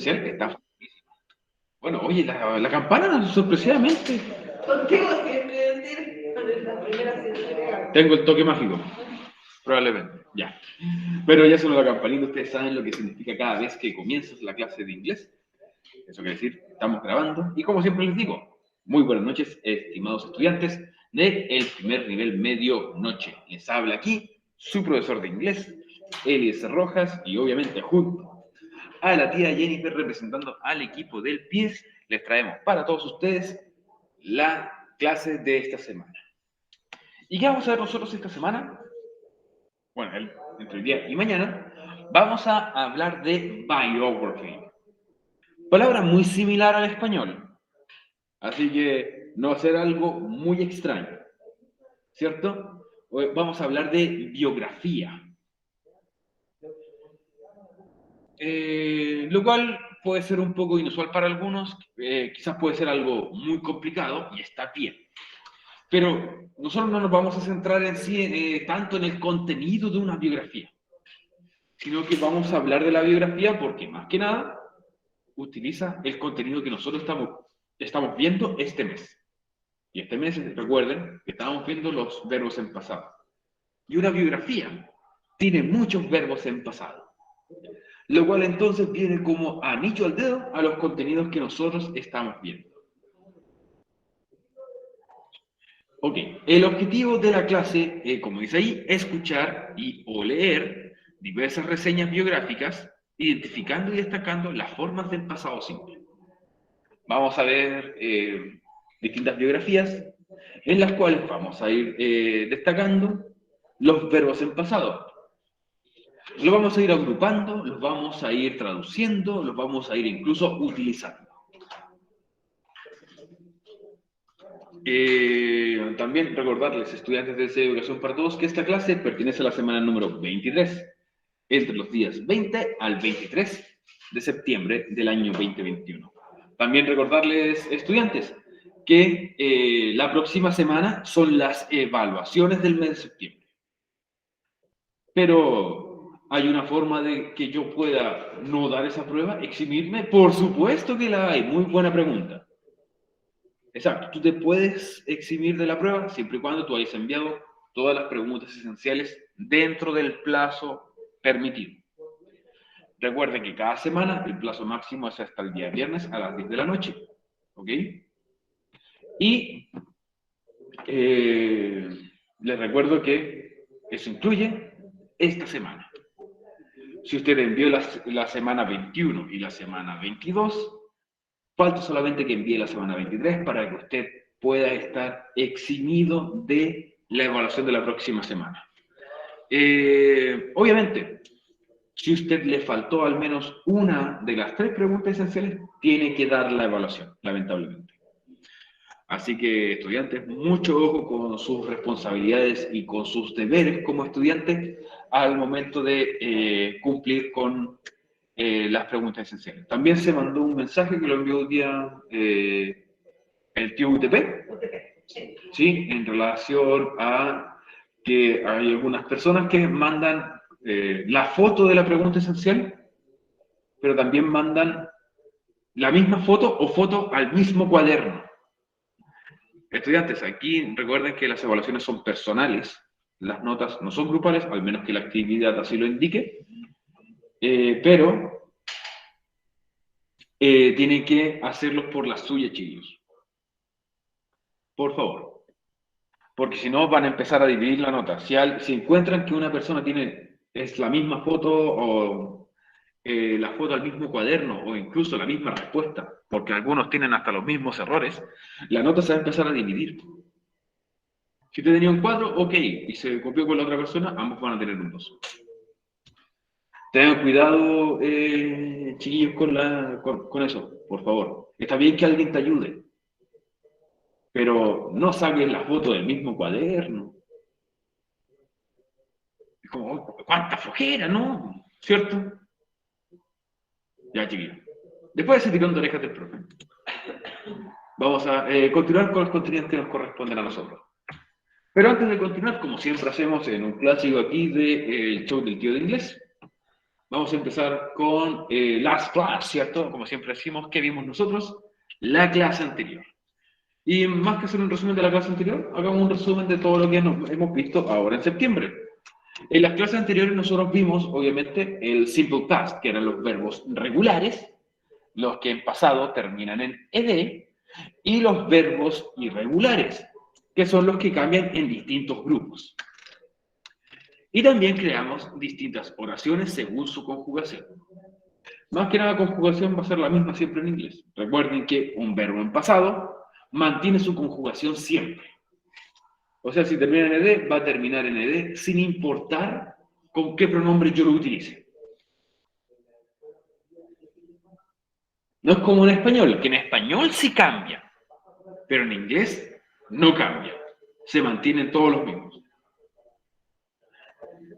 Está. Bueno, oye, la campana, sorpresivamente. Contigo siempre decir, con la primera siempre. Tengo el toque mágico. Probablemente, ya. Pero ya sonó la campanita, ustedes saben lo que significa cada vez que comienzas la clase de inglés. Eso quiere decir, estamos grabando. Y como siempre les digo, muy buenas noches, estimados estudiantes del primer nivel medio noche. Les habla aquí su profesor de inglés, Eliezer Rojas, y obviamente junto a la tía Jennifer representando al equipo del PIES, les traemos para todos ustedes la clase de esta semana. ¿Y qué vamos a ver nosotros esta semana? Bueno, entre el día y mañana, vamos a hablar de biography. Palabra muy similar al español, así que no va a ser algo muy extraño, ¿cierto? Hoy vamos a hablar de biografía. Lo cual puede ser un poco inusual para algunos, quizás puede ser algo muy complicado y está bien. Pero nosotros no nos vamos a centrar en sí tanto en el contenido de una biografía, sino que vamos a hablar de la biografía porque más que nada utiliza el contenido que nosotros estamos viendo este mes. Y este mes, recuerden, que estábamos viendo los verbos en pasado. Y una biografía tiene muchos verbos en pasado. Lo cual entonces viene como anillo al dedo a los contenidos que nosotros estamos viendo. Ok, el objetivo de la clase, como dice ahí, es escuchar y o leer diversas reseñas biográficas, identificando y destacando las formas del pasado simple. Vamos a ver distintas biografías en las cuales vamos a ir destacando los verbos en pasado. Los vamos a ir agrupando, los vamos a ir traduciendo, los vamos a ir incluso utilizando. También recordarles, estudiantes de Educación para Todos, que esta clase pertenece a la semana número 23, entre los días 20 al 23 de septiembre del año 2021. También recordarles, estudiantes, que la próxima semana son las evaluaciones del mes de septiembre. Pero, ¿hay una forma de que yo pueda no dar esa prueba, eximirme? Por supuesto que la hay, muy buena pregunta. Exacto, tú te puedes eximir de la prueba siempre y cuando tú hayas enviado todas las preguntas esenciales dentro del plazo permitido. Recuerden que cada semana el plazo máximo es hasta el día viernes a las 10 de la noche. ¿Ok? Y les recuerdo que eso incluye esta semana. Si usted envió la semana 21 y la semana 22, falta solamente que envíe la semana 23 para que usted pueda estar eximido de la evaluación de la próxima semana. Obviamente, si usted le faltó al menos una de las 3 preguntas esenciales, tiene que dar la evaluación, lamentablemente. Así que, estudiantes, mucho ojo con sus responsabilidades y con sus deberes como estudiantes al momento de cumplir con las preguntas esenciales. También se mandó un mensaje que lo envió hoy día el tío UTP, ¿sí? En relación a que hay algunas personas que mandan la foto de la pregunta esencial, pero también mandan la misma foto o foto al mismo cuaderno. Estudiantes, aquí recuerden que las evaluaciones son personales, las notas no son grupales, al menos que la actividad así lo indique, pero tienen que hacerlos por la suya, chicos. Por favor. Porque si no van a empezar a dividir la nota. Si encuentran que una persona es la misma foto o la foto al mismo cuaderno o incluso la misma respuesta, porque algunos tienen hasta los mismos errores, la nota se va a empezar a dividir. Si usted tenía un 4, ok, y se copió con la otra persona, ambos van a tener un 2. Tengan cuidado, chiquillos, con eso, por favor. Está bien que alguien te ayude, pero no saques la foto del mismo cuaderno. Es como, cuánta flojera, ¿no? ¿Cierto? Ya, chiquillos. Después de ese tirón de orejas del profe, vamos a continuar con los contenidos que nos corresponden a nosotros. Pero antes de continuar, como siempre hacemos en un clásico aquí del show del tío de inglés, Vamos a empezar con last class, ¿cierto? Como siempre decimos, ¿qué vimos nosotros? La clase anterior. Y más que hacer un resumen de la clase anterior, hagamos un resumen de todo lo que hemos visto ahora en septiembre. En las clases anteriores nosotros vimos, obviamente, el simple past, que eran los verbos regulares, los que en pasado terminan en ed, y los verbos irregulares, que son los que cambian en distintos grupos. Y también creamos distintas oraciones según su conjugación. Más que nada, la conjugación va a ser la misma siempre en inglés. Recuerden que un verbo en pasado mantiene su conjugación siempre. O sea, si termina en ed, va a terminar en ed sin importar con qué pronombre yo lo utilice. No es como en español, que en español sí cambia, pero en inglés no cambia. Se mantienen todos los mismos.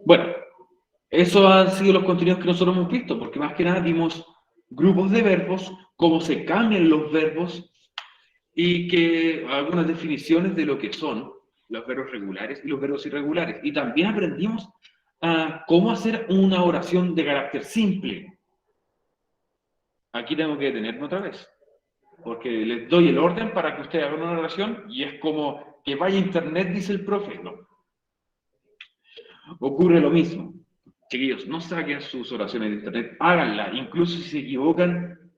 Bueno, esos han sido los contenidos que nosotros hemos visto, porque más que nada vimos grupos de verbos, cómo se cambian los verbos y que algunas definiciones de lo que son los verbos regulares y los verbos irregulares. Y también aprendimos a cómo hacer una oración de carácter simple. Aquí tengo que detenerme otra vez, porque les doy el orden para que ustedes hagan una oración y es como que vaya a internet, dice el profe. No. Ocurre lo mismo. Chiquillos, no saquen sus oraciones de internet, háganlas. Incluso si se equivocan,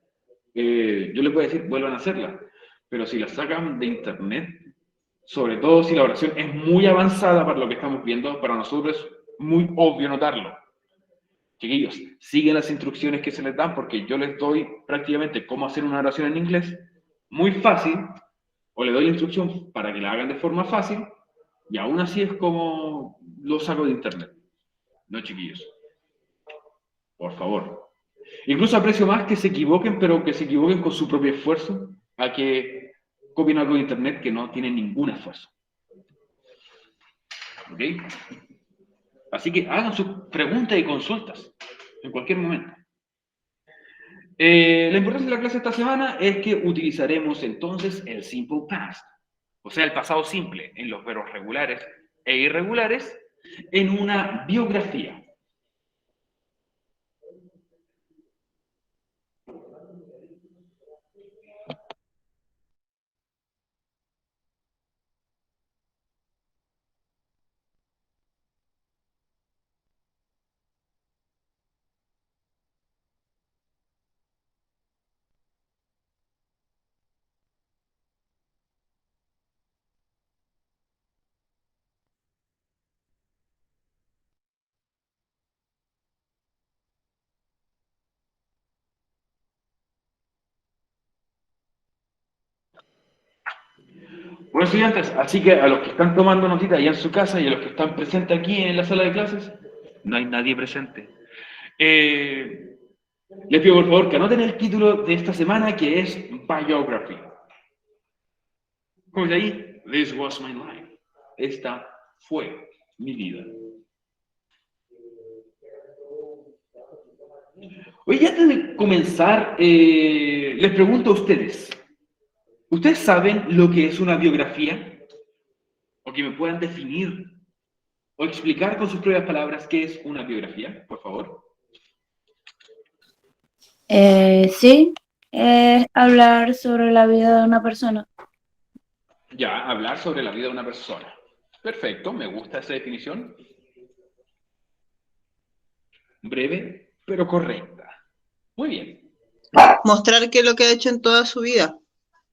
yo les voy a decir, vuelvan a hacerlas. Pero si las sacan de internet, sobre todo si la oración es muy avanzada para lo que estamos viendo, para nosotros es muy obvio notarlo. Chiquillos, siguen las instrucciones que se les dan porque yo les doy prácticamente cómo hacer una oración en inglés muy fácil, o le doy la instrucción para que la hagan de forma fácil, y aún así es como lo saco de internet. No, chiquillos. Por favor. Incluso aprecio más que se equivoquen, pero que se equivoquen con su propio esfuerzo, a que copien algo de internet que no tiene ningún esfuerzo. ¿Ok? Así que hagan sus preguntas y consultas en cualquier momento. La importancia de la clase esta semana es que utilizaremos entonces el simple past, o sea, el pasado simple en los verbos regulares e irregulares en una biografía. Bueno, estudiantes, así que a los que están tomando notita allá en su casa y a los que están presentes aquí en la sala de clases, no hay nadie presente. Les pido por favor que anoten el título de esta semana, que es Biography. Como dice ahí, This was my life. Esta fue mi vida. Oye, antes de comenzar, les pregunto a ustedes. ¿Ustedes saben lo que es una biografía? ¿O que me puedan definir o explicar con sus propias palabras qué es una biografía, por favor? Sí, es hablar sobre la vida de una persona. Ya, hablar sobre la vida de una persona. Perfecto, me gusta esa definición. Breve, pero correcta. Muy bien. Mostrar qué es lo que ha hecho en toda su vida.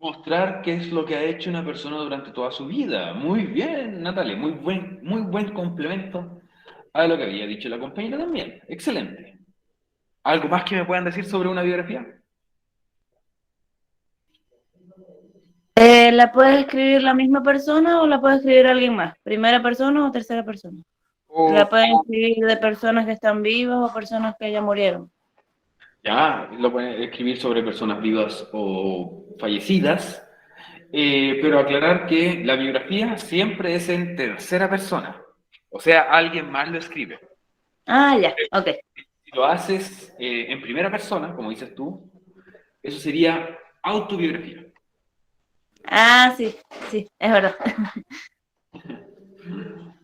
Mostrar qué es lo que ha hecho una persona durante toda su vida. Muy bien, Natalia, muy buen complemento a lo que había dicho la compañera también. Excelente. ¿Algo más que me puedan decir sobre una biografía? ¿La puede escribir la misma persona o la puede escribir alguien más? ¿Primera persona o tercera persona? ¿La pueden escribir de personas que están vivas o personas que ya murieron? Ya, lo pueden escribir sobre personas vivas o fallecidas, pero aclarar que la biografía siempre es en tercera persona. O sea, alguien más lo escribe. Ah, ya, ok. Si lo haces en primera persona, como dices tú, eso sería autobiografía. Ah, sí, es verdad.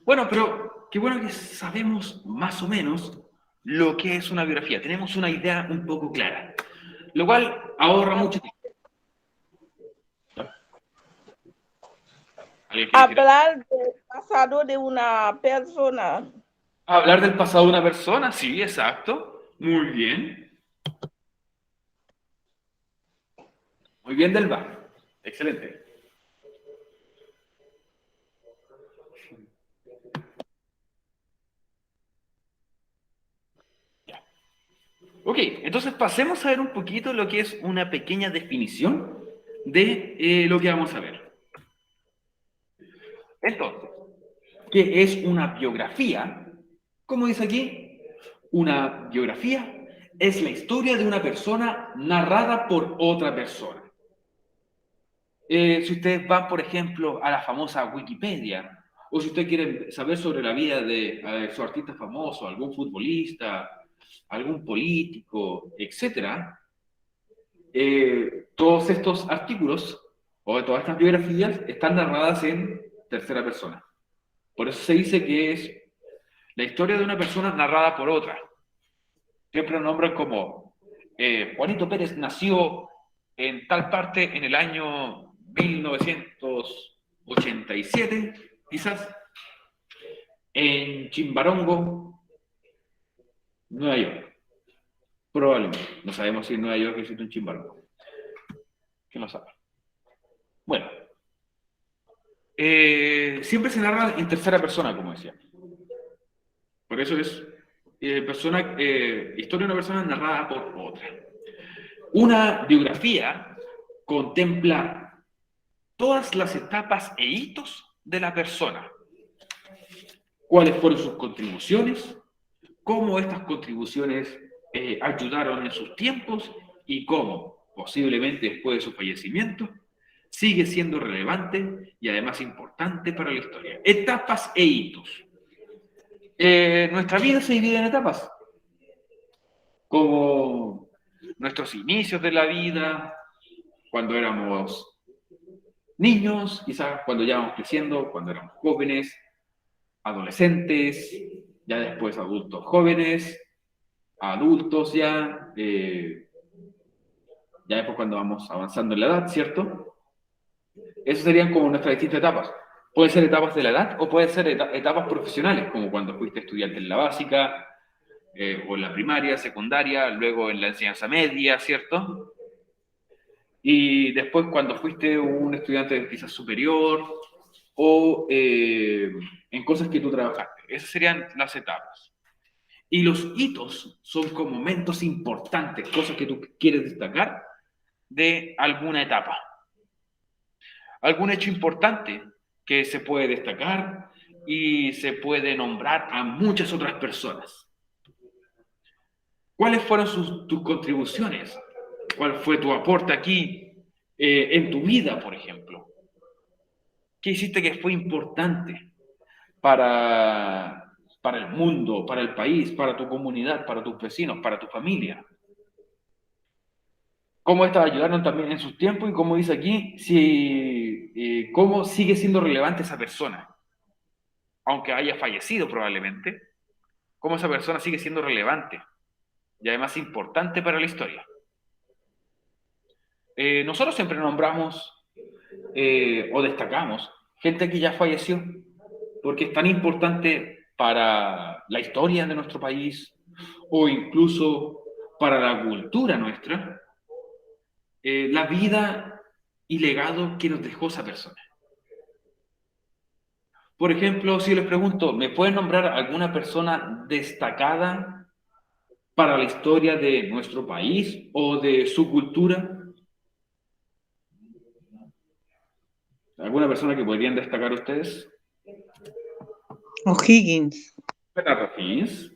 Bueno, pero qué bueno que sabemos más o menos lo que es una biografía. Tenemos una idea un poco clara, lo cual ahorra mucho tiempo. ¿Alguien quiere decir algo? Hablar del pasado de una persona. ¿Hablar del pasado de una persona? Sí, exacto. Muy bien. Muy bien, Delva. Excelente. Ya. Ok, entonces pasemos a ver un poquito lo que es una pequeña definición de lo que vamos a ver. Entonces, ¿qué es una biografía? Como dice aquí, una biografía es la historia de una persona narrada por otra persona. Si ustedes van, por ejemplo, a la famosa Wikipedia, o si ustedes quieren saber sobre la vida de su artista famoso, algún futbolista, algún político, etcétera, todos estos artículos o todas estas biografías están narradas en tercera persona. Por eso se dice que es la historia de una persona narrada por otra. Siempre lo nombran como Juanito Pérez nació en tal parte en el año 1987, quizás, en Chimbarongo, Nueva York. Probablemente. No sabemos si en Nueva York existe un Chimbarongo. ¿Quién lo sabe? Bueno. Siempre se narra en tercera persona, como decía. Por eso es historia de una persona narrada por otra. Una biografía contempla todas las etapas e hitos de la persona. Cuáles fueron sus contribuciones, cómo estas contribuciones ayudaron en sus tiempos y cómo, posiblemente después de su fallecimiento, sigue siendo relevante y además importante para la historia. Etapas e hitos. Nuestra vida se divide en etapas, como nuestros inicios de la vida, cuando éramos niños, quizás cuando ya íbamos creciendo, cuando éramos jóvenes, adolescentes, ya después adultos jóvenes, adultos ya después cuando vamos avanzando en la edad, ¿cierto? Esas serían como nuestras distintas etapas. Pueden ser etapas de la edad o pueden ser etapas profesionales, como cuando fuiste estudiante en la básica, o en la primaria, secundaria, luego en la enseñanza media, ¿cierto? Y después cuando fuiste un estudiante quizás superior o en cosas que tú trabajaste. Esas serían las etapas. Y los hitos son como momentos importantes, cosas que tú quieres destacar de alguna etapa. Algún hecho importante que se puede destacar y se puede nombrar a muchas otras personas. ¿Cuáles fueron tus contribuciones? ¿Cuál fue tu aporte aquí en tu vida, por ejemplo? ¿Qué hiciste que fue importante para el mundo, para el país, para tu comunidad, para tus vecinos, para tu familia? ¿Cómo estas ayudaron también en sus tiempos? Y como dice aquí, cómo sigue siendo relevante esa persona, aunque haya fallecido probablemente, cómo esa persona sigue siendo relevante y además importante para la historia. Nosotros siempre nombramos o destacamos gente que ya falleció, porque es tan importante para la historia de nuestro país o incluso para la cultura nuestra, la vida y legado que nos dejó esa persona. Por ejemplo, si les pregunto, ¿me pueden nombrar alguna persona destacada para la historia de nuestro país o de su cultura? ¿Alguna persona que podrían destacar ustedes? O'Higgins. Bernardo Higgins.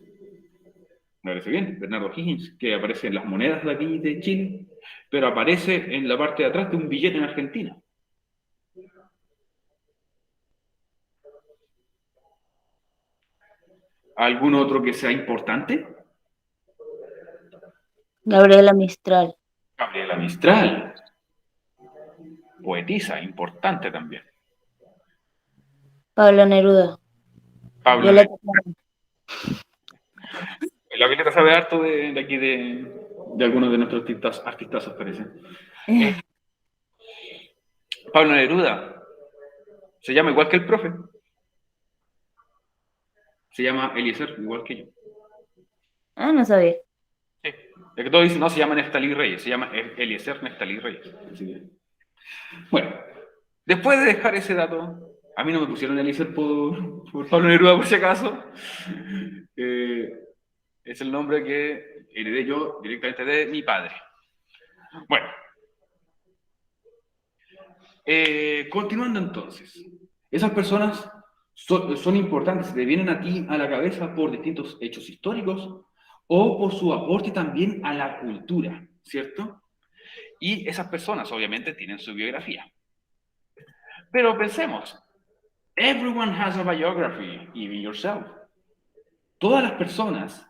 Me parece bien, Bernardo Higgins, que aparece en las monedas de aquí de Chile, pero aparece en la parte de atrás de un billete en Argentina. ¿Algún otro que sea importante? Gabriela Mistral. Gabriela Mistral. Poetisa, importante también. Pablo Neruda. Pablo Neruda. La Violeta sabe harto de aquí de algunos de nuestros artistazos, parece. Pablo Neruda se llama igual que el profe. Se llama Eliezer, igual que yo. Ah, no sabía. Sí. Es que todos dicen, no, se llama Neftalí Reyes. Se llama Eliezer Neftalí Reyes. Así que... Bueno, después de dejar ese dato, a mí no me pusieron Eliezer por Pablo Neruda, por si acaso. Es el nombre que heredé yo directamente de mi padre. Bueno, continuando entonces. Esas personas son importantes, te vienen a ti a la cabeza por distintos hechos históricos o por su aporte también a la cultura, ¿cierto? Y esas personas obviamente tienen su biografía. Pero pensemos, everyone has a biography, even yourself. Todas las personas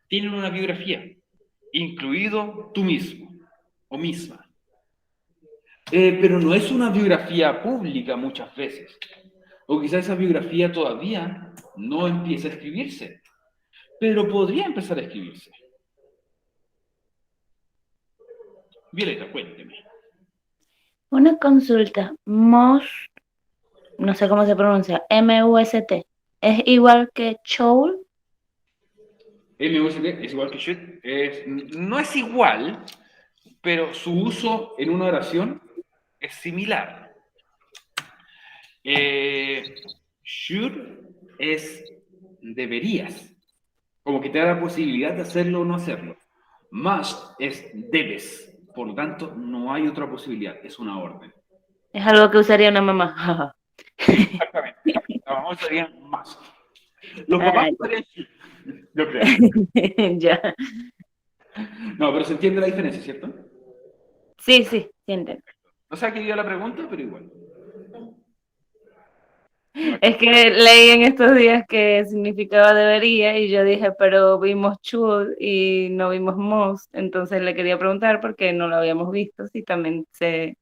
tienen una biografía, incluido tú mismo o misma. Pero no es una biografía pública muchas veces. O quizás esa biografía todavía no empieza a escribirse, pero podría empezar a escribirse. Violeta, cuénteme. Una consulta. Most, no sé cómo se pronuncia, M-U-S-T. ¿Es igual que Choul? MUST es igual que should. No es igual, pero su uso en una oración es similar. Should es deberías, como que te da la posibilidad de hacerlo o no hacerlo. Must es debes, por lo tanto no hay otra posibilidad, es una orden. Es algo que usaría una mamá. Exactamente. La mamá usaría must. Los papás usarían should, yo creo. Ya. No, pero se entiende la diferencia, ¿cierto? Sí, sí, sienten. No sé a qué iba la pregunta, pero igual. Es que leí en estos días que significaba debería y yo dije, pero vimos should y no vimos must, entonces le quería preguntar porque no lo habíamos visto si también se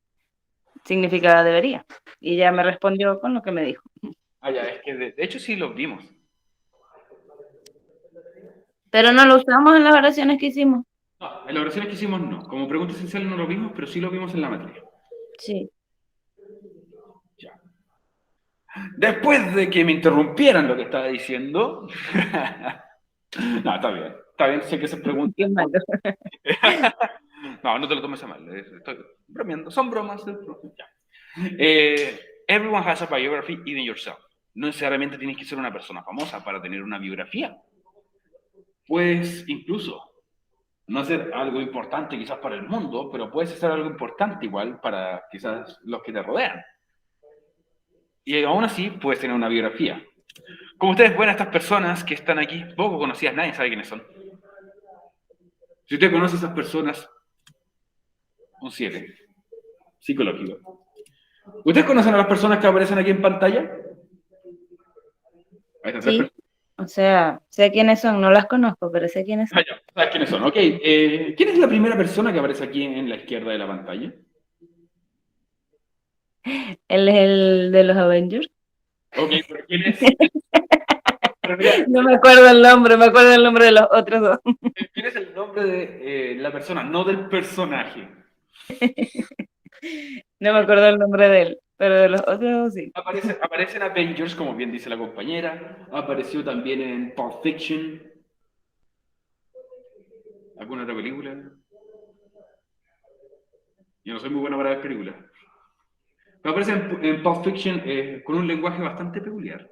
significaba debería. Y ya me respondió con lo que me dijo. Ah, ya, es que de hecho sí los vimos. Pero no lo usamos en las oraciones que hicimos. No, en las oraciones que hicimos no. Como pregunta esencial no lo vimos, pero sí lo vimos en la materia. Sí. Ya. Después de que me interrumpieran lo que estaba diciendo... No, está bien. Está bien, sé que se pregunta. Qué malo. No, no te lo tomes a mal. Estoy bromeando. Son bromas del profe. Ya. Everyone has a biography, even yourself. No necesariamente tienes que ser una persona famosa para tener una biografía. Puedes incluso no hacer algo importante quizás para el mundo, pero puedes hacer algo importante igual para quizás los que te rodean. Y aún así puedes tener una biografía. Como ustedes ven, estas personas que están aquí, poco conocidas, nadie sabe quiénes son. Si usted conoce a esas personas, un 7. Psicológico. ¿Ustedes conocen a las personas que aparecen aquí en pantalla? Ahí están Sí. O sea, sé quiénes son, no las conozco, pero sé quiénes son. Ah, ya. ¿Sabes quiénes son? Ok. ¿Quién es la primera persona que aparece aquí en la izquierda de la pantalla? Él es el de los Avengers. Ok, pero ¿quién es? No me acuerdo el nombre, me acuerdo el nombre de los otros dos. ¿Quién es el nombre de la persona, no del personaje? No me acuerdo el nombre de él, pero de los otros dos sí. Aparece en Avengers, como bien dice la compañera. Apareció también en Pulp Fiction. ¿Alguna otra película? Yo no soy muy bueno para ver películas. Pero aparece en Pulp Fiction con un lenguaje bastante peculiar.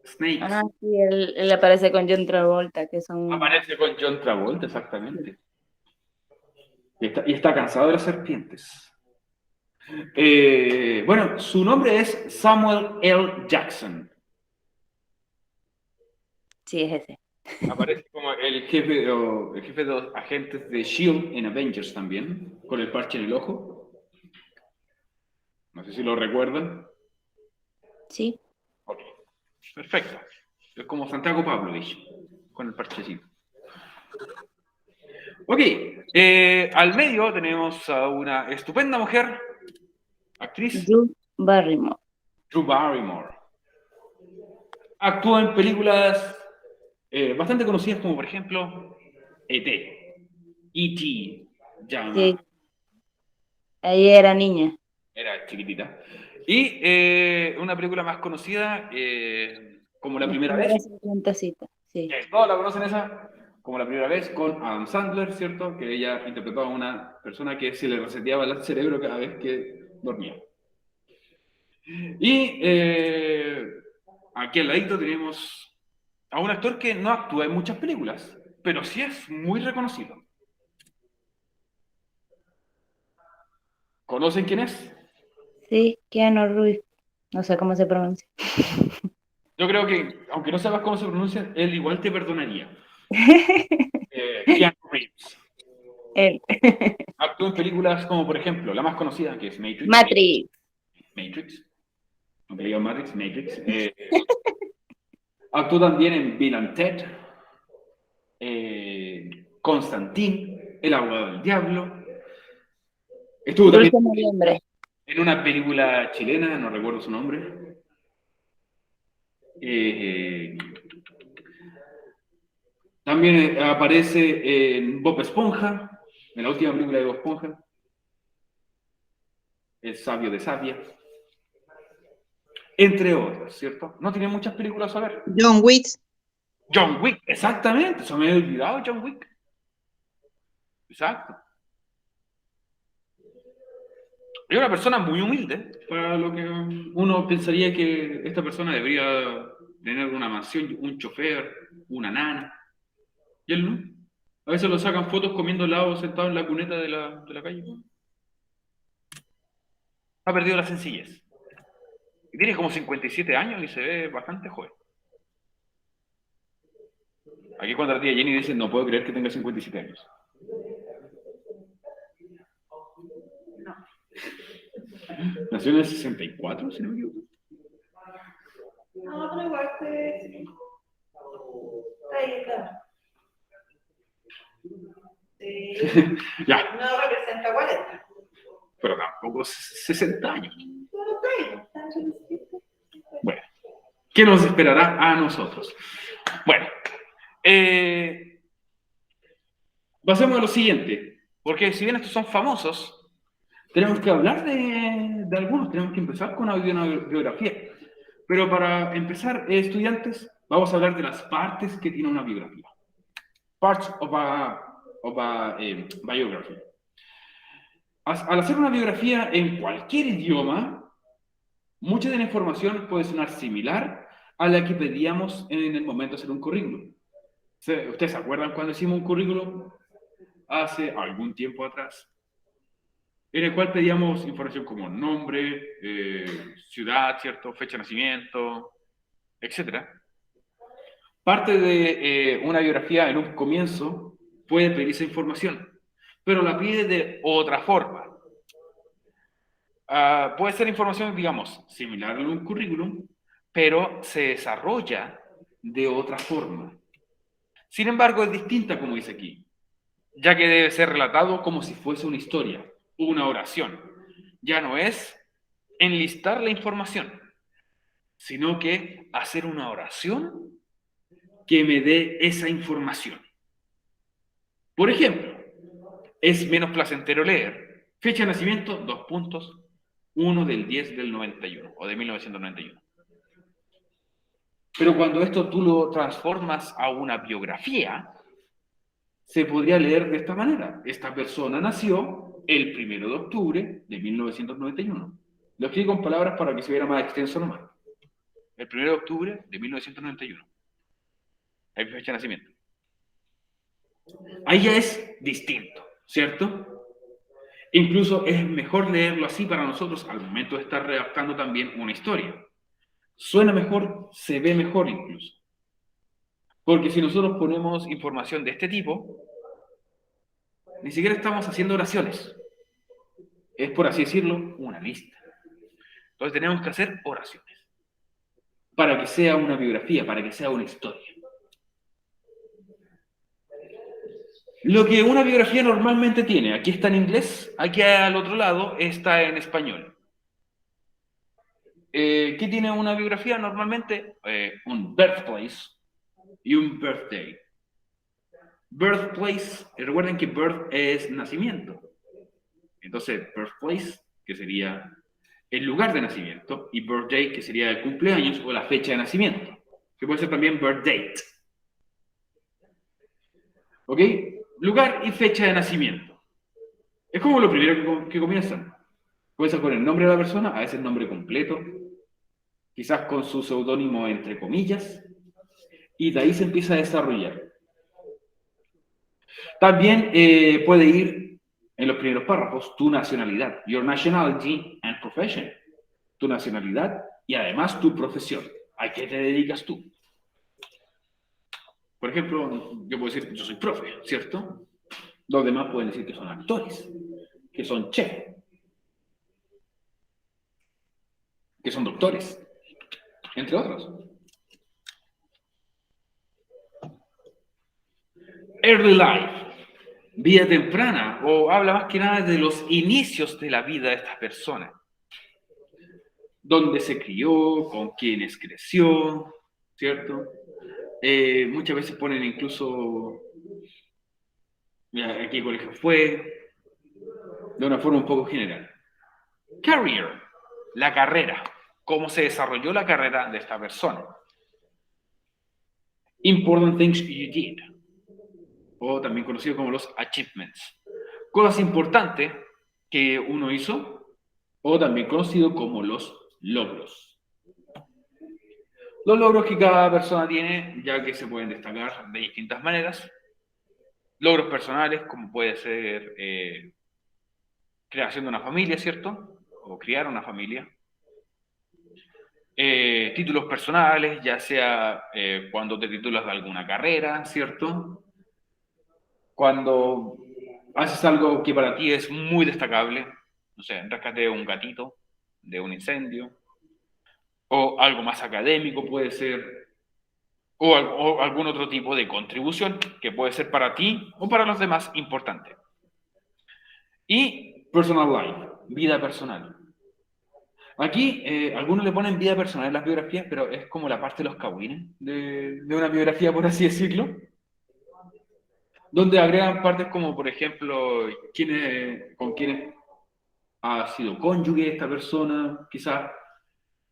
Snakes. Ah, sí, él aparece con John Travolta, que son... Aparece con John Travolta, exactamente. Y está cansado de las serpientes. Bueno, su nombre es Samuel L. Jackson. Sí, es ese. Aparece como el jefe de los agentes de S.H.I.E.L.D. en Avengers también, con el parche en el ojo. No sé si lo recuerdan. Sí. Ok, perfecto. Es como Santiago Pavlovich, con el parchecito. Ok, al medio tenemos a una estupenda mujer, actriz, Drew Barrymore. Drew Barrymore. Actuó en películas bastante conocidas como, por ejemplo, E.T., E.T., Sí, ahí era niña. era chiquitita. Y una película más conocida, como La Las Primera Vez. primeras 50 citas, sí. ¿Todos la conocen esa? Como La Primera Vez, con Adam Sandler, ¿cierto? Que ella interpretaba a una persona que se le reseteaba el cerebro cada vez que dormía. Y aquí al ladito tenemos a un actor que no actúa en muchas películas, pero sí es muy reconocido. ¿Conocen quién es? Sí, Keanu Reeves. No sé cómo se pronuncia. Yo creo que, aunque no sepas cómo se pronuncia, él igual te perdonaría. Keanu Reeves. Él. Actuó en películas como, por ejemplo, la más conocida, que es Matrix. Matrix. Matrix. Aunque digan Matrix, Matrix. Actuó también en Bill and Ted, Constantine, El abogado del diablo. Estuvo también Dulce Noviembre. en una película chilena, no recuerdo su nombre. También aparece en Bob Esponja, en la última película de Bob Esponja. El sabio de Sabia. Entre otras, ¿cierto? No tiene muchas películas a ver. John Wick. John Wick, exactamente. Se me había olvidado John Wick. Exacto. Es una persona muy humilde, para lo que uno pensaría que esta persona debería tener una mansión, un chofer, una nana. Y él no. A veces lo sacan fotos comiendo helado sentado en la cuneta de la calle. Ha perdido la sencillez. Y tiene como 57 años y se ve bastante joven. Aquí cuando la tía Jenny dice, no puedo creer que tenga 57 años. Nació en el 64, si no me equivoco. No, pero igual que sí. Ahí está. Sí. Ya, No representa 40. pero tampoco 60 años. Bueno, ¿qué nos esperará a nosotros? Bueno, pasemos a lo siguiente, porque si bien estos son famosos, tenemos que hablar de algunos, tenemos que empezar con una biografía. Pero para empezar, estudiantes, vamos a hablar de las partes que tiene una biografía. Parts of a biography. Al hacer una biografía en cualquier idioma, mucha de la información puede sonar similar a la que pedíamos en el momento de hacer un currículum. ¿Ustedes se acuerdan cuando hicimos un currículum hace algún tiempo atrás? En el cual pedíamos información como nombre, ciudad, ¿cierto? Fecha de nacimiento, etc. Parte de una biografía en un comienzo puede pedir esa información, pero la pide de otra forma. Puede ser información, digamos, similar a un currículum, pero se desarrolla de otra forma. Sin embargo, es distinta, como dice aquí, ya que debe ser relatado como si fuese una historia, una oración. Ya no es enlistar la información, sino que hacer una oración que me dé esa información. Por ejemplo, es menos placentero leer fecha de nacimiento, 1 del 10 del 91 o de 1991. Pero cuando esto tú lo transformas a una biografía, se podría leer de esta manera. Esta persona nació el 1 de octubre de 1991. Lo escribo con palabras para que se viera más extenso nomás. El 1 de octubre de 1991. Ahí fecha de nacimiento. Ahí ya es distinto, ¿cierto? Incluso es mejor leerlo así para nosotros al momento de estar redactando también una historia. Suena mejor, se ve mejor incluso. Porque si nosotros ponemos información de este tipo, ni siquiera estamos haciendo oraciones. Es, por así decirlo, una lista. Entonces tenemos que hacer oraciones. Para que sea una biografía, para que sea una historia. Lo que una biografía normalmente tiene, aquí está en inglés, aquí al otro lado está en español. ¿Qué tiene una biografía? Normalmente un birthplace y un birthday. Birthplace, recuerden que birth es nacimiento. Entonces, birthplace, que sería el lugar de nacimiento, y birthday, que sería el cumpleaños o la fecha de nacimiento, que puede ser también birth date. ¿Ok? Lugar y fecha de nacimiento. Es como lo primero que comienzan. Comienzan con el nombre de la persona, a veces el nombre completo, quizás con su seudónimo entre comillas, y de ahí se empieza a desarrollar. También puede ir en los primeros párrafos tu nacionalidad, your nationality and profession, tu nacionalidad y además tu profesión. ¿A qué te dedicas tú? Por ejemplo, yo puedo decir, yo soy profe, ¿cierto? Los demás pueden decir que son actores, que son chefs, que son doctores, entre otros. Early life, vida temprana, o habla más que nada de los inicios de la vida de estas personas. Dónde se crió, con quiénes creció, ¿cierto? Muchas veces ponen incluso a qué colegio fue, de una forma un poco general. Career, la carrera, cómo se desarrolló la carrera de esta persona. Important things you did, o también conocido como los achievements. Cosas importantes que uno hizo, o también conocido como los logros. Los logros que cada persona tiene, ya que se pueden destacar de distintas maneras. Logros personales, como puede ser creación de una familia, ¿cierto? O criar una familia. Títulos personales, ya sea cuando te titulas de alguna carrera, ¿cierto? Cuando haces algo que para ti es muy destacable, no sé, rescate de un gatito, de un incendio, o algo más académico puede ser, o algún otro tipo de contribución que puede ser para ti o para los demás importante. Y personal life, vida personal. Aquí algunos le ponen vida personal en las biografías, pero es como la parte de los cagüines de una biografía, por así decirlo, donde agregan partes como, por ejemplo, con quiénes ha sido cónyuge esta persona, quizás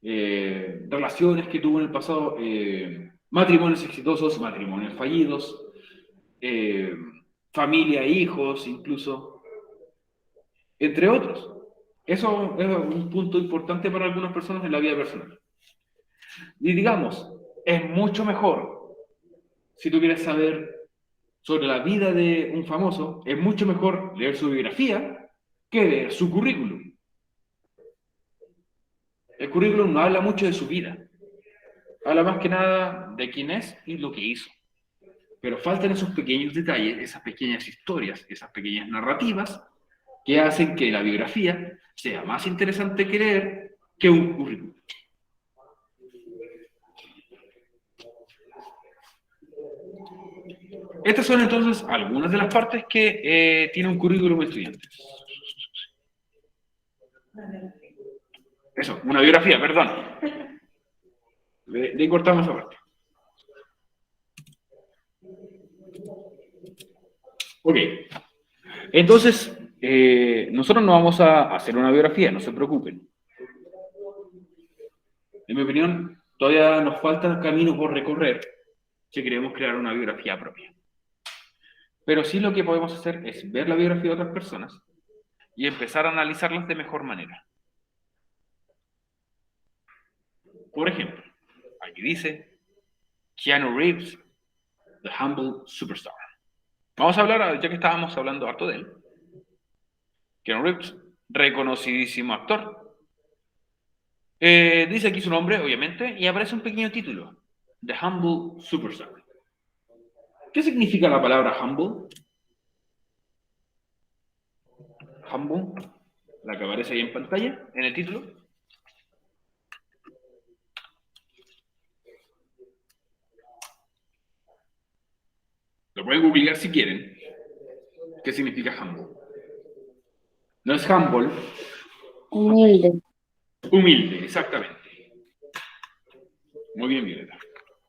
relaciones que tuvo en el pasado, matrimonios exitosos, matrimonios fallidos, familia, hijos, incluso, entre otros. Eso es un punto importante para algunas personas en la vida personal. Y digamos, es mucho mejor, si tú quieres saber sobre la vida de un famoso, es mucho mejor leer su biografía que leer su currículum. El currículum no habla mucho de su vida. Habla más que nada de quién es y lo que hizo. Pero faltan esos pequeños detalles, esas pequeñas historias, esas pequeñas narrativas que hacen que la biografía sea más interesante que leer que un currículum. Estas son entonces algunas de las partes que tiene un currículum de estudiantes. Eso, una biografía, perdón. Le cortamos esa parte. Ok. Entonces, nosotros no vamos a hacer una biografía, no se preocupen. En mi opinión, todavía nos falta camino por recorrer si queremos crear una biografía propia. Pero sí lo que podemos hacer es ver la biografía de otras personas y empezar a analizarlas de mejor manera. Por ejemplo, aquí dice Keanu Reeves, the humble superstar. Vamos a hablar, ya que estábamos hablando harto de él. Keanu Reeves, reconocidísimo actor. Dice aquí su nombre, obviamente, y aparece un pequeño título, The Humble Superstar. ¿Qué significa la palabra humble? Humble, la que aparece ahí en pantalla, en el título. Lo pueden googlear si quieren. ¿Qué significa humble? No es humble. Humilde. Humilde, exactamente. Muy bien, Violeta.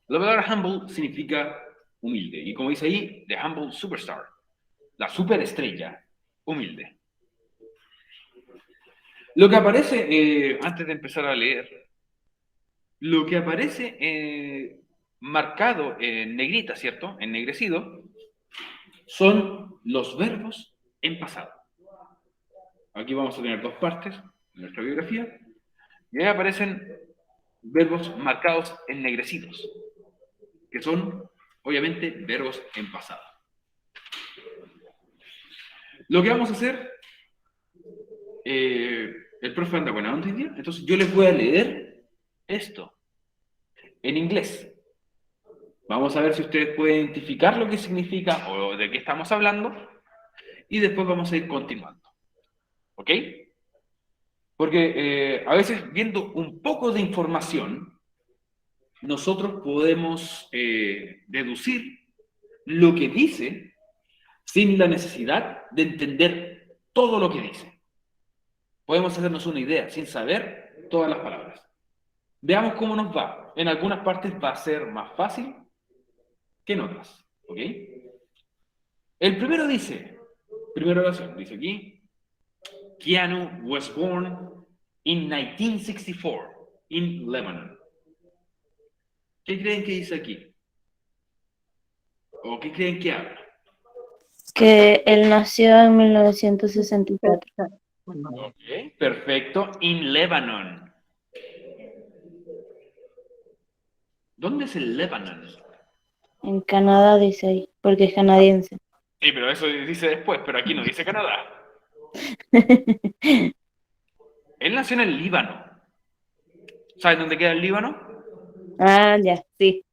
La palabra humble significa humilde. Y como dice ahí, the humble superstar. La superestrella humilde. Lo que aparece, antes de empezar a leer, lo que aparece marcado en negrita, ¿cierto? Ennegrecido, son los verbos en pasado. Aquí vamos a tener dos partes en nuestra biografía. Y ahí aparecen verbos marcados ennegrecidos, que son, obviamente, verbos en pasado. Lo que vamos a hacer, el profe anda con la onda hoy día, entonces yo les voy a leer esto en inglés. Vamos a ver si ustedes pueden identificar lo que significa o de qué estamos hablando, y después vamos a ir continuando. ¿Ok? Porque a veces viendo un poco de información, nosotros podemos deducir lo que dice sin la necesidad de entender todo lo que dice. Podemos hacernos una idea sin saber todas las palabras. Veamos cómo nos va. En algunas partes va a ser más fácil que en otras. ¿Ok? El primero dice, primera oración, dice aquí, Keanu was born in 1964 in Lebanon. ¿Qué creen que dice aquí? ¿O qué creen que habla? Que él nació en 1964 Ok, perfecto. In Lebanon. ¿Dónde es el Lebanon? en Canadá, dice ahí, porque es canadiense. Sí, pero eso dice después, pero aquí no dice Canadá. Él nació en el Líbano. ¿Saben dónde queda el Líbano? Ah, ya, sí.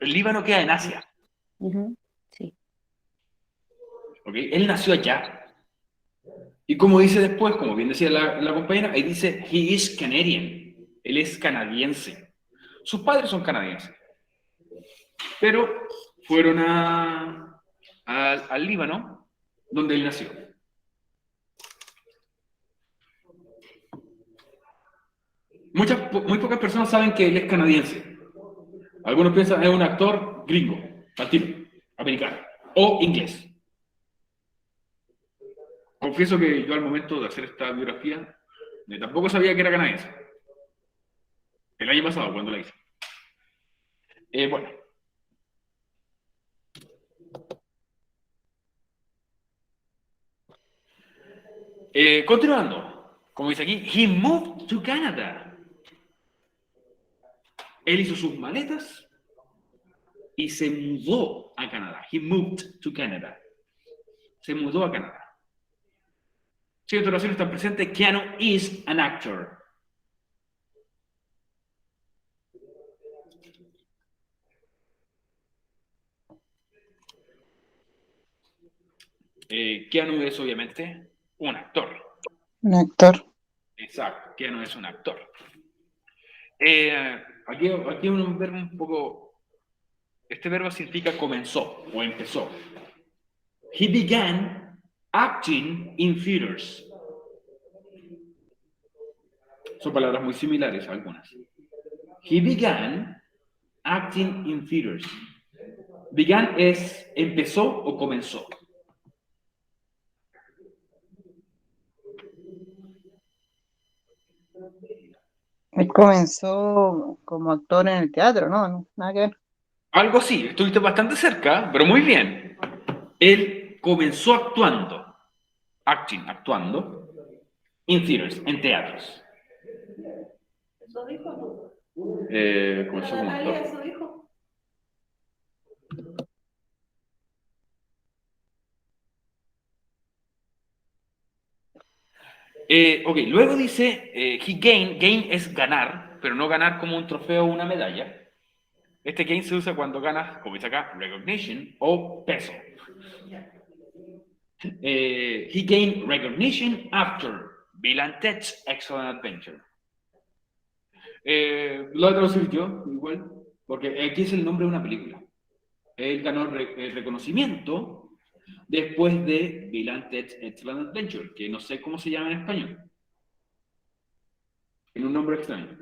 El Líbano queda en Asia. Ujú, sí. ¿Ok? Él nació allá. Y como dice después, como bien decía la compañera, ahí dice, he is Canadian. Él es canadiense. Sus padres son canadienses. Pero fueron al Líbano, donde él nació. Muy pocas personas saben que él es canadiense. Algunos piensan que es un actor gringo, latino, americano o inglés. Confieso que yo al momento de hacer esta biografía tampoco sabía que era canadiense. El año pasado, cuando la hice. Bueno. Continuando. Como dice aquí, he moved to Canada. Él hizo sus maletas y se mudó a Canadá. He moved to Canada. Se mudó a Canadá. Siguiente oración está presente. Keanu is an actor. Keanu es obviamente un actor. Un actor. Exacto, Keanu es un actor. Aquí un verbo un poco... Este verbo significa comenzó o empezó. He began acting in theaters. Son palabras muy similares algunas. He began acting in theaters. Began es empezó o comenzó. Él comenzó como actor en el teatro, ¿no? Nada que ver. Algo así, estuviste bastante cerca, pero muy bien. Él comenzó actuando, actuando, in theaters, en teatros. ¿Eso dijo? Comenzó como Natalia, actor. ¿eso dijo? Ok, luego dice, he gain es ganar, pero no ganar como un trofeo o una medalla. Este gain se usa cuando ganas, como dice acá, recognition o peso. He gained recognition after Bill and Ted's Excellent Adventure. Lo voy a traducir yo, igual, porque aquí es el nombre de una película. Él ganó el reconocimiento después de Bill and Ted's Excellent Adventure, que no sé cómo se llama en español. En un nombre extraño.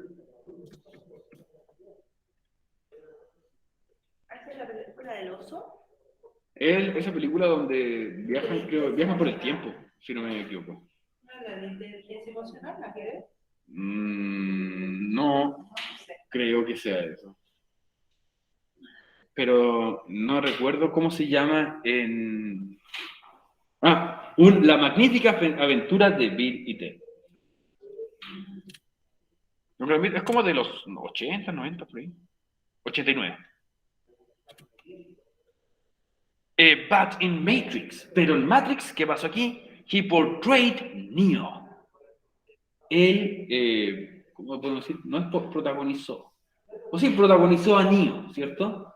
¿La del oso? Esa película donde viajan por el tiempo, si no me equivoco. ¿La de inteligencia emocional? ¿La que ves? No No sé. creo que sea eso. Pero no recuerdo cómo se llama en... La magnífica aventura de Bill y Ted. Es como de los 80, 90, por ahí. 89. But in Matrix. Pero en Matrix, ¿qué pasó aquí? He portrayed Neo. Él, ¿cómo podemos decir? No es protagonizó. O sí, protagonizó a Neo, ¿cierto?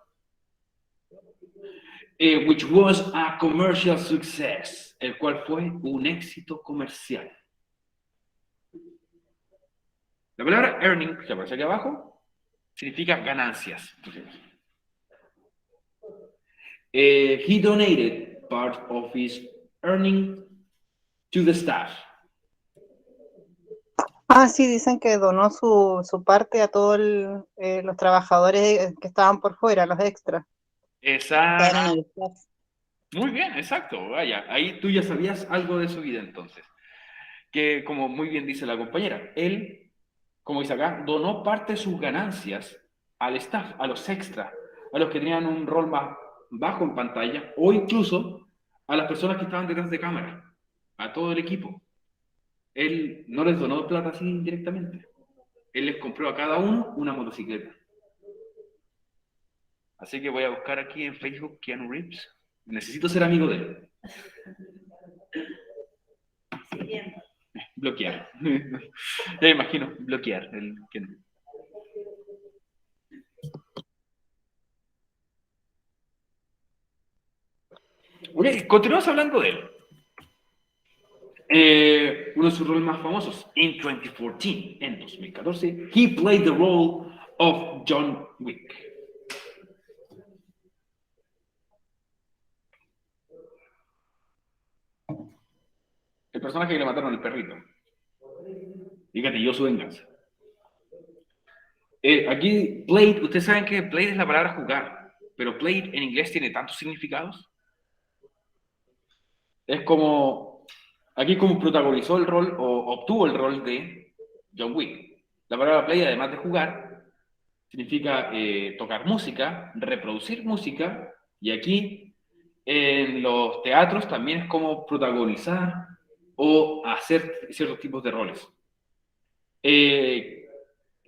Which was a commercial success. El cual fue un éxito comercial. La palabra earning, que aparece aquí abajo, significa ganancias. He donated part of his earning to the staff. Sí, dicen que donó su parte a todos los trabajadores que estaban por fuera, los extras. Estaban en Exacto. el staff. Muy bien, exacto. Vaya, ahí tú ya sabías algo de su vida entonces. Que como muy bien dice la compañera, él, como dice acá, donó parte de sus ganancias al staff, a los extras, a los que tenían un rol más bajo en pantalla, o incluso a las personas que estaban detrás de cámara, a todo el equipo. Él no les donó plata así indirectamente. Él les compró a cada uno una motocicleta. Así que voy a buscar aquí en Facebook Keanu Reeves. Necesito ser amigo de él. Siguiendo. Bloquear. Ya imagino, bloquear. Ok, continuamos hablando de él. Uno de sus roles más famosos, en 2014, en 2014, he played the role of John Wick. El personaje que le mataron al perrito. Fíjate, yo su venganza. Aquí, played, ustedes saben que played es la palabra jugar, pero played en inglés tiene tantos significados. Es como, aquí como protagonizó el rol o obtuvo el rol de John Wick. La palabra play, además de jugar, significa tocar música, reproducir música, y aquí en los teatros también es como protagonizar o hacer ciertos tipos de roles.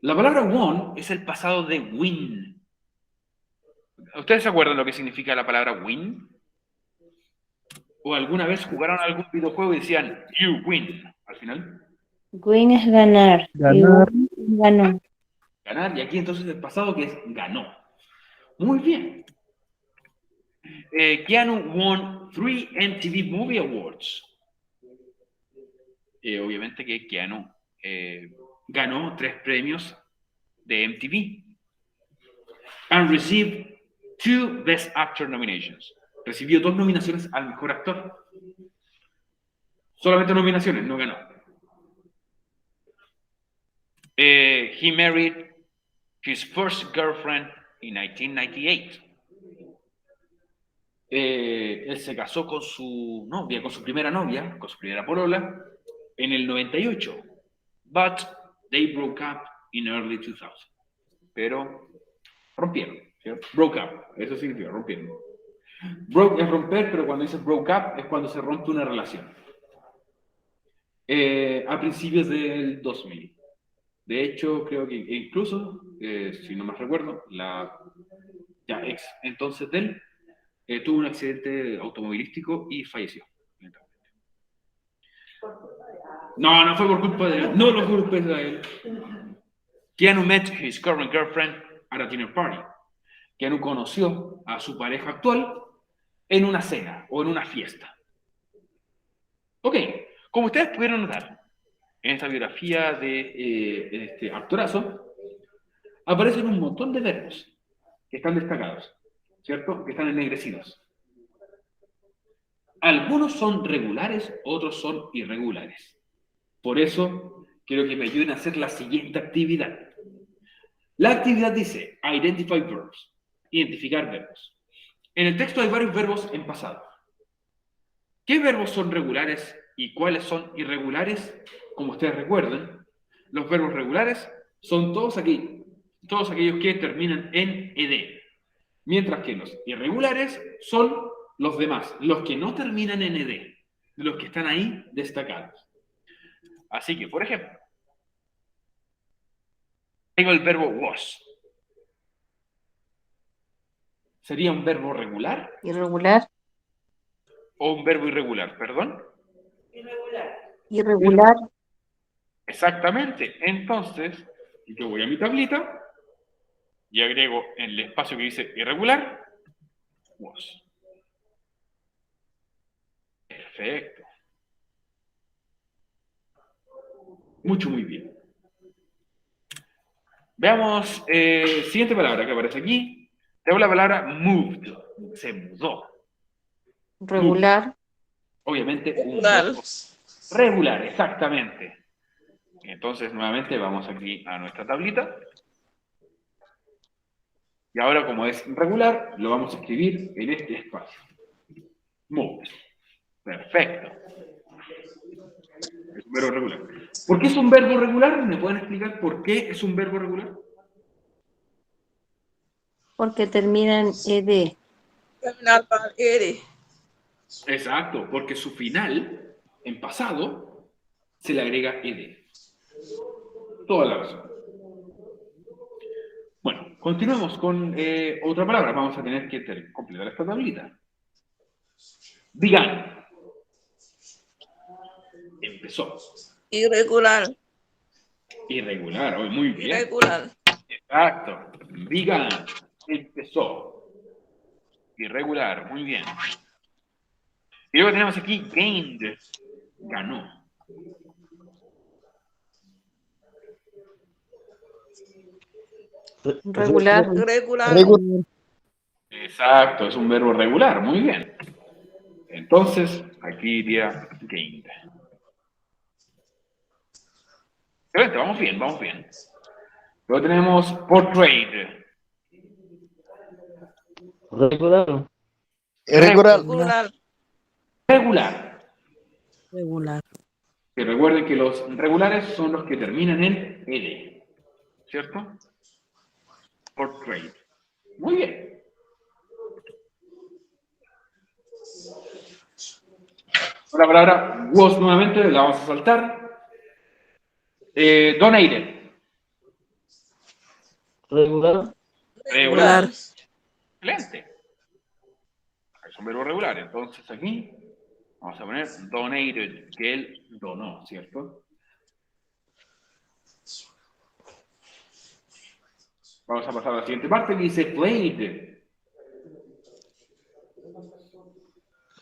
La palabra won es el pasado de win. ¿Ustedes se acuerdan lo que significa la palabra win? ¿O alguna vez jugaron algún videojuego y decían you win al final? Win es ganar. Ganar. Y win es ganó. Ganar, y aquí entonces el pasado que es ganó. Muy bien. Keanu won 3 MTV Movie Awards. Obviamente que Keanu ganó 3 premios de MTV. And received 2 Best Actor nominations. Recibió 2 nominaciones al mejor actor. Solamente nominaciones, no ganó. He married his first girlfriend in 1998. Él se casó con su novia, con su primera novia, con su primera polola, en el 98. But they broke up in early 2000. Pero rompieron, ¿cierto? Broke up, eso significa rompieron. Broke es romper, pero cuando dice broke up es cuando se rompe una relación. A principios del 2000. De hecho, creo que incluso, si no más recuerdo, la ya ex entonces de él tuvo un accidente automovilístico y falleció. No, no fue por culpa de él. No, no fue por culpa de él. Keanu met his current girlfriend at a dinner party. Keanu conoció a su pareja actual en una cena o en una fiesta. Ok, como ustedes pudieron notar, en esta biografía de este actorazo, aparecen un montón de verbos que están destacados, ¿cierto? Que están ennegrecidos. Algunos son regulares, otros son irregulares. Por eso, quiero que me ayuden a hacer la siguiente actividad. La actividad dice, identify verbs, identificar verbos. En el texto hay varios verbos en pasado. ¿Qué verbos son regulares y cuáles son irregulares? Como ustedes recuerdan, los verbos regulares son todos aquellos que terminan en ed, mientras que los irregulares son los demás, los que no terminan en ed, los que están ahí destacados. Así que, por ejemplo, tengo el verbo was. ¿Sería un verbo regular Irregular. o un verbo irregular? Perdón. Irregular. Exactamente. Entonces, yo voy a mi tablita y agrego en el espacio que dice irregular, was. Perfecto. Muy bien. Veamos, siguiente palabra que aparece aquí. Tengo la palabra moved. Se mudó. Regular. Obviamente, un Regular. verbo regular, exactamente. Entonces, nuevamente, vamos aquí a nuestra tablita. Y ahora, como es regular, lo vamos a escribir en este espacio. Moved. Perfecto. Es un verbo regular. ¿Por qué es un verbo regular? ¿Me pueden explicar por qué es un verbo regular? Porque termina en ed. Terminal para ere. Exacto, porque su final, en pasado, se le agrega ed. Toda la razón. Bueno, continuemos con otra palabra. Vamos a tener que completar esta tablita. Began. Empezó. Irregular. Irregular, hoy muy bien. Irregular. Exacto. Began. Empezó. Irregular, muy bien. Y luego tenemos aquí gained. Ganó. Regular. Irregular. Exacto, es un verbo regular, muy bien. Entonces, aquí iría gained. Excelente, vamos bien, vamos bien. Luego tenemos portrayed. Regular. Irregular. Regular. Regular. Regular. Que recuerden que los regulares son los que terminan en ed, ¿cierto? Portrayed. Muy bien. La palabra was nuevamente la vamos a saltar. Donated. Regular. Regular. Excelente. Es un verbo regular. Entonces aquí vamos a poner donated, que él donó, ¿cierto? Vamos a pasar a la siguiente parte que dice played.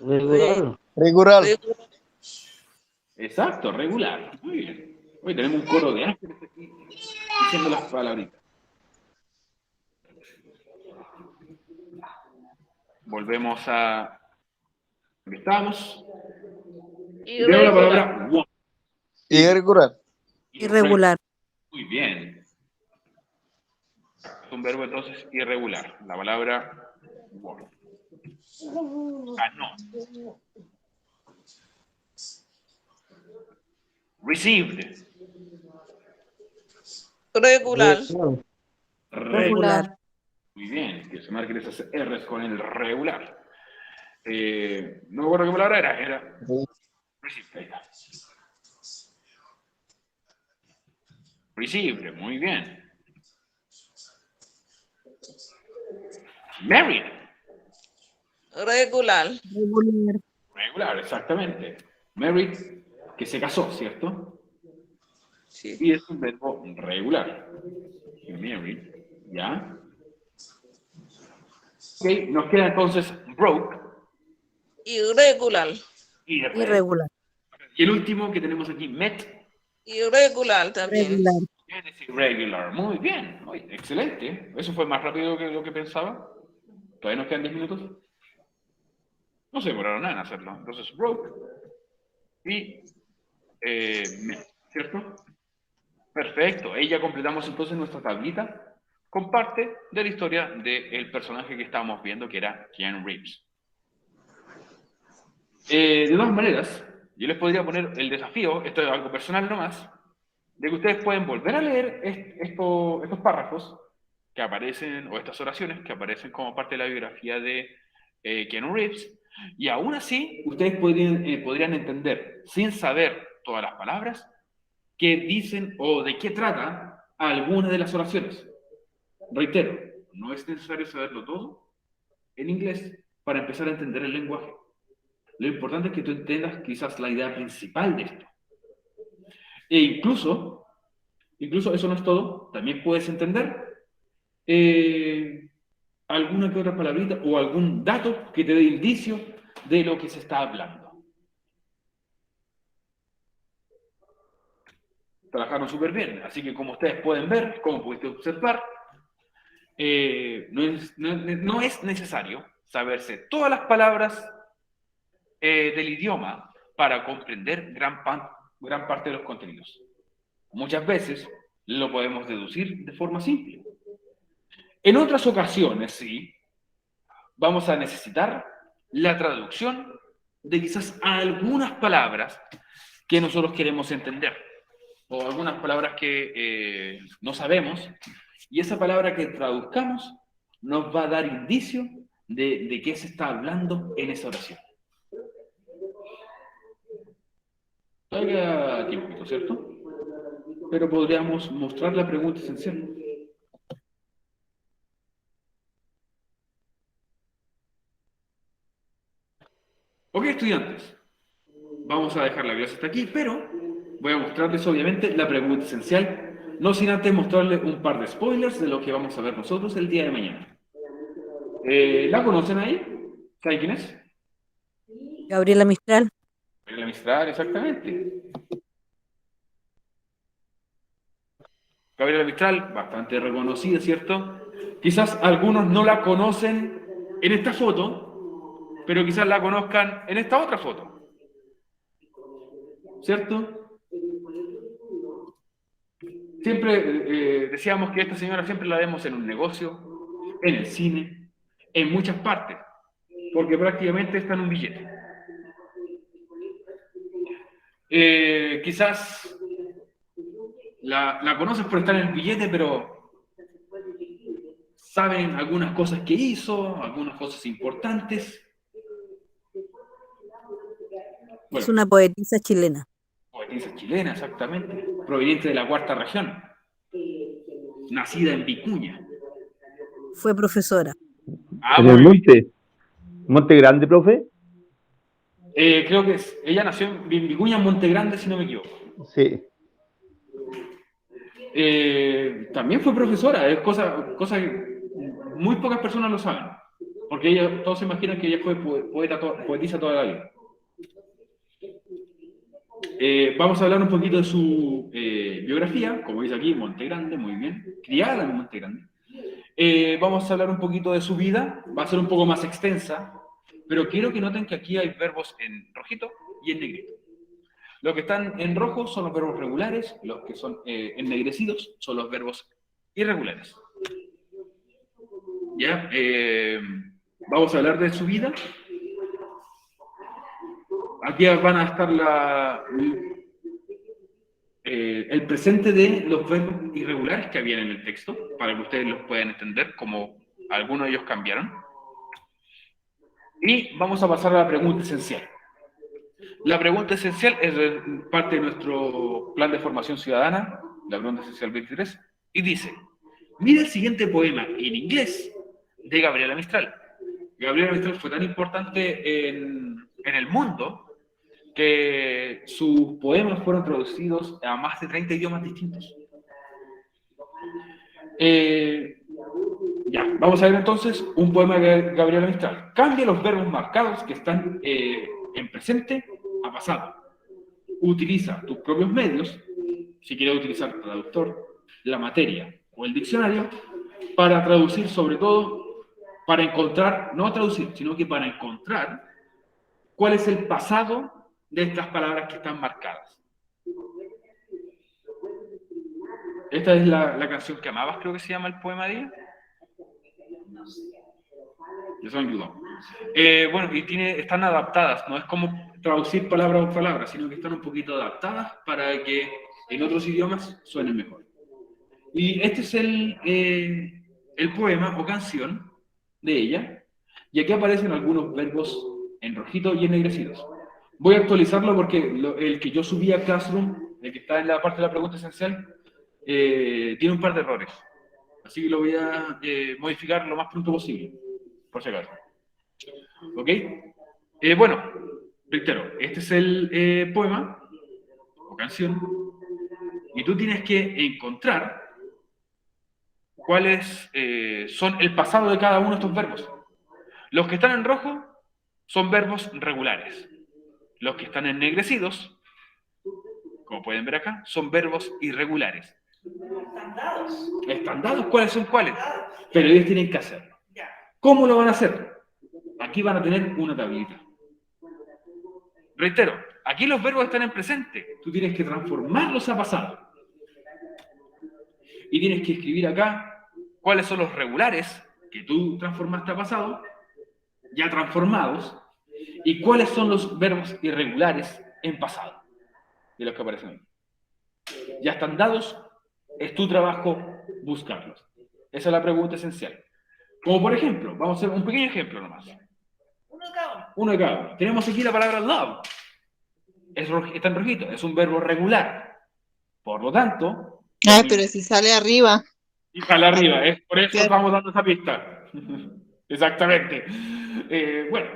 Regular. Regular. Exacto, regular. Muy bien. Hoy tenemos un coro de ángeles aquí diciendo las palabritas. Volvemos a donde estábamos. Veo la palabra was. Irregular. Irregular. Muy bien. Es un verbo entonces irregular. La palabra was. Ganó. Received. Regular. Regular. Muy bien, que se marquen esas R's con el regular. No me acuerdo qué palabra era. Era received. Ahí está. Received, muy bien. Married. Regular. Regular. Regular, exactamente. Married, que se casó, ¿cierto? Sí. Y es un verbo regular. Married, ¿ya? Ok, nos queda entonces broke. Irregular. Irregular. Y el último que tenemos aquí, met. Irregular también. Regular. Es irregular. Muy bien, muy excelente. Eso fue más rápido que lo que pensaba. Todavía nos quedan 10 minutos. No se demoraron nada en hacerlo. Entonces, broke y met, ¿cierto? Perfecto. Ahí ya completamos entonces nuestra tablita con parte de la historia del personaje que estábamos viendo, que era Keanu Reeves. De todas maneras, yo les podría poner el desafío, esto es algo personal nomás, de que ustedes pueden volver a leer estos párrafos que aparecen, o estas oraciones que aparecen como parte de la biografía de Keanu Reeves, y aún así ustedes podrían entender, sin saber todas las palabras, qué dicen o de qué trata algunas de las oraciones. Reitero, no es necesario saberlo todo en inglés para empezar a entender el lenguaje. Lo importante es que tú entiendas quizás la idea principal de esto. E incluso eso no es todo, también puedes entender alguna que otra palabrita o algún dato que te dé indicio de lo que se está hablando. Trabajaron súper bien, así que como ustedes pueden ver, como pudiste observar, no es necesario saberse todas las palabras del idioma para comprender gran parte de los contenidos. Muchas veces lo podemos deducir de forma simple. En otras ocasiones, sí, vamos a necesitar la traducción de quizás algunas palabras que nosotros queremos entender, o algunas palabras que no sabemos, y esa palabra que traduzcamos nos va a dar indicio de qué se está hablando en esa oración. Todavía tiempo, ¿cierto? Pero podríamos mostrar la pregunta esencial. Ok, estudiantes, vamos a dejar la clase hasta aquí, pero voy a mostrarles obviamente la pregunta esencial, no sin antes mostrarles un par de spoilers de lo que vamos a ver nosotros el día de mañana. ¿La conocen ahí? ¿Saben quién es? Gabriela Mistral. Gabriela Mistral, exactamente. Gabriela Mistral, bastante reconocida, ¿cierto? Quizás algunos no la conocen en esta foto, pero quizás la conozcan en esta otra foto. ¿Cierto? Siempre decíamos que esta señora siempre la vemos en un negocio, en el cine, en muchas partes, porque prácticamente está en un billete. Quizás la conoces por estar en el billete, pero saben algunas cosas que hizo, algunas cosas importantes. Bueno, Es una poetisa chilena. poetisa chilena, exactamente, proveniente de la cuarta región, nacida en Vicuña. Fue profesora. ¿En el Muy bien. monte? ¿Monte Grande, profe? Creo que ella nació en Vicuña, en Monte Grande, si no me equivoco. Sí. También fue profesora, es cosa que muy pocas personas lo saben, porque todos se imaginan que ella fue poetisa toda la vida. Vamos a hablar un poquito de su biografía, como dice aquí, Monte Grande, muy bien, criada en Monte Grande. Vamos a hablar un poquito de su vida, va a ser un poco más extensa, pero quiero que noten que aquí hay verbos en rojito y en negrito. Los que están en rojo son los verbos regulares, los que son ennegrecidos son los verbos irregulares. ¿Ya? Vamos a hablar de su vida. Aquí van a estar el presente de los verbos irregulares que habían en el texto, para que ustedes los puedan entender, como algunos de ellos cambiaron. Y vamos a pasar a la pregunta esencial. La pregunta esencial es parte de nuestro plan de formación ciudadana, la pregunta esencial 23, y dice: mira el siguiente poema en inglés de Gabriela Mistral. Gabriela Mistral fue tan importante en el mundo que sus poemas fueron traducidos a más de 30 idiomas distintos. Ya, vamos a ver entonces un poema de Gabriela Mistral. Cambia los verbos marcados que están en presente a pasado. Utiliza tus propios medios, si quieres utilizar el traductor, la materia o el diccionario, para traducir, sobre todo, para encontrar, no traducir, sino que para encontrar cuál es el pasado de estas palabras que están marcadas. Esta es la canción que amabas, creo que se llama el poema de ella. The Song You Love. Bueno, y están adaptadas, no es como traducir palabra por palabra, sino que están un poquito adaptadas para que en otros idiomas suenen mejor. Y este es el poema o canción de ella, y aquí aparecen algunos verbos en rojito y ennegrecidos. Voy a actualizarlo porque el que yo subí a Classroom, el que está en la parte de la pregunta esencial, tiene un par de errores. Así que lo voy a modificar lo más pronto posible, por si acaso. ¿Ok? Bueno, reitero, este es el poema o canción, y tú tienes que encontrar cuáles son el pasado de cada uno de estos verbos. Los que están en rojo son verbos regulares. Los que están ennegrecidos, como pueden ver acá, son verbos irregulares. Están dados. ¿Están dados? ¿Cuáles son cuáles? Pero ellos tienen que hacerlo. Ya. ¿Cómo lo van a hacer? Aquí van a tener una tablita. Reitero, aquí los verbos están en presente. Tú tienes que transformarlos a pasado. Y tienes que escribir acá cuáles son los regulares que tú transformaste a pasado, ya transformados, y cuáles son los verbos irregulares en pasado, de los que aparecen ahí. Ya están dados, es tu trabajo buscarlos. Esa es la pregunta esencial. Como por ejemplo, vamos a hacer un pequeño ejemplo nomás. Uno de cada uno. Uno de cada uno. Tenemos aquí la palabra love. Está en rojito, es un verbo regular. Por lo tanto... Ah, pero si sale arriba. Y sale arriba, por eso Claro. vamos dando esa pista. Exactamente. Bueno,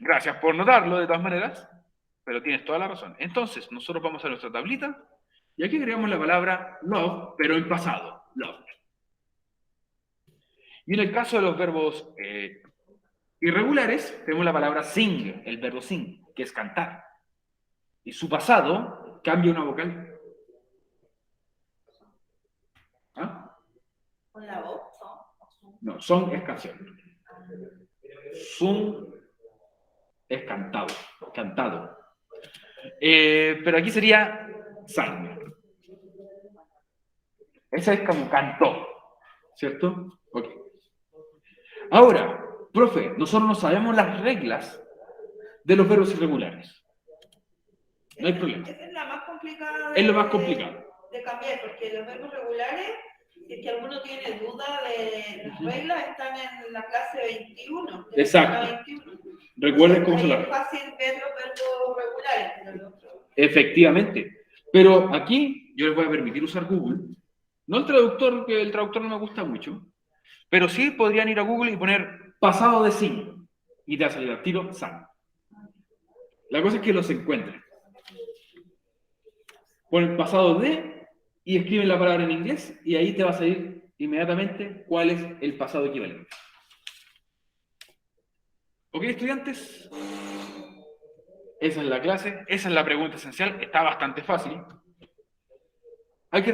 gracias por notarlo de todas maneras, pero tienes toda la razón. Entonces, nosotros vamos a nuestra tablita y aquí agregamos la palabra love, pero en pasado. Love. Y en el caso de los verbos irregulares, tenemos la palabra sing, el verbo sing, que es cantar. Y su pasado cambia una vocal. ¿Ah? Con la voz, No, song es canción. Sung es cantado, cantado. Pero aquí sería sang. Esa es como cantó, ¿cierto? Ok. Ahora, profe, nosotros no sabemos las reglas de los verbos irregulares. No hay problema. Esa es la más complicada. Es lo más complicado. De cambiar, porque los verbos regulares, si es que alguno tiene duda de las reglas, están en la clase 21. de la Exacto. semana 21. Recuerden cómo se Ahí la... es fácil ver los verbos regulares. Pero los otros- Efectivamente. Pero aquí yo les voy a permitir usar Google. No el traductor, que el traductor no me gusta mucho. Pero sí podrían ir a Google y poner pasado de sin. Y te va a salir al tiro san. La cosa es que los encuentren. Ponen pasado de y escriben la palabra en inglés y ahí te va a salir inmediatamente cuál es el pasado equivalente. ¿Ok, estudiantes? Esa es la clase, esa es la pregunta esencial. Está bastante fácil. Hay que